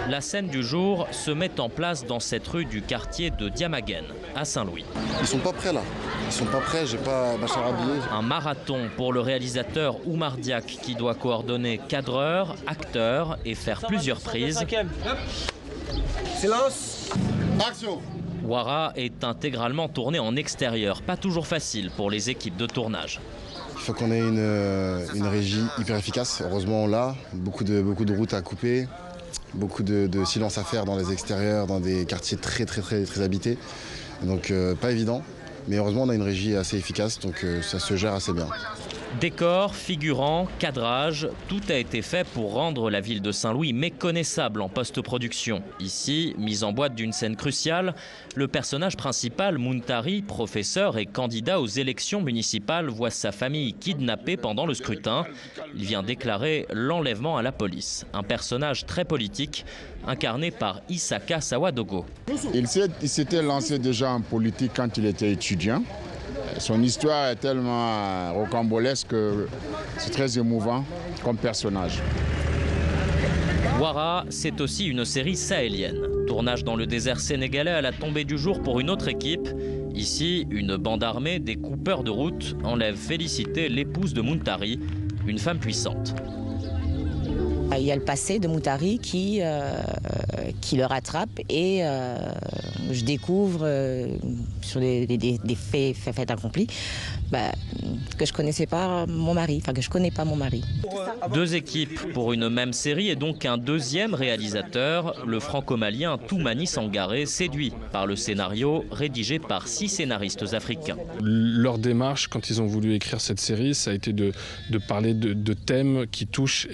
La scène du jour se met en place dans cette rue du quartier de Diamaguène, à Saint-Louis. Ils sont pas prêts là. Ils sont pas prêts, j'ai pas ma chère habillée. Un marathon pour le réalisateur Oumar Diak qui doit coordonner cadreurs, acteurs et faire plusieurs prises. Silence. Action. Ouara est intégralement tourné en extérieur, pas toujours facile pour les équipes de tournage. Il faut qu'on ait une régie hyper efficace. Heureusement on l'a. Beaucoup de routes à couper. Beaucoup de silence à faire dans les extérieurs, dans des quartiers très habités. Donc pas évident, mais heureusement on a une régie assez efficace, donc ça se gère assez bien. Décors, figurants, cadrage, tout a été fait pour rendre la ville de Saint-Louis méconnaissable en post-production. Ici, mise en boîte d'une scène cruciale, le personnage principal, Muntari, professeur et candidat aux élections municipales, voit sa famille kidnappée pendant le scrutin. Il vient déclarer l'enlèvement à la police. Un personnage très politique, incarné par Isaka Sawadogo. Il s'était lancé déjà en politique quand il était étudiant. Son histoire est tellement rocambolesque que c'est très émouvant comme personnage. Ouara, c'est aussi une série sahélienne. Tournage dans le désert sénégalais à la tombée du jour pour une autre équipe. Ici, une bande armée des coupeurs de route enlève Félicité, l'épouse de Muntari, une femme puissante. Il y a le passé de Muntari qui le rattrape et je découvre sur des faits accomplis que je connaissais pas mon mari, que je connais pas mon mari. Deux équipes pour une même série et donc un deuxième réalisateur, le franco-malien Toumani Sangaré, séduit par le scénario rédigé par 6 scénaristes africains. Leur démarche, quand ils ont voulu écrire cette série, ça a été de parler de thèmes qui touchent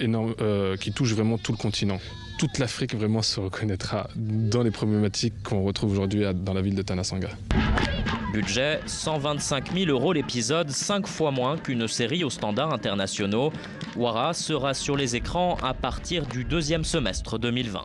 vraiment tout le continent. Toute l'Afrique vraiment se reconnaîtra dans les problématiques qu'on retrouve aujourd'hui dans la ville de Tanasanga. Budget 125 000 € l'épisode, 5 fois moins qu'une série aux standards internationaux. Ouara sera sur les écrans à partir du 2e semestre 2020.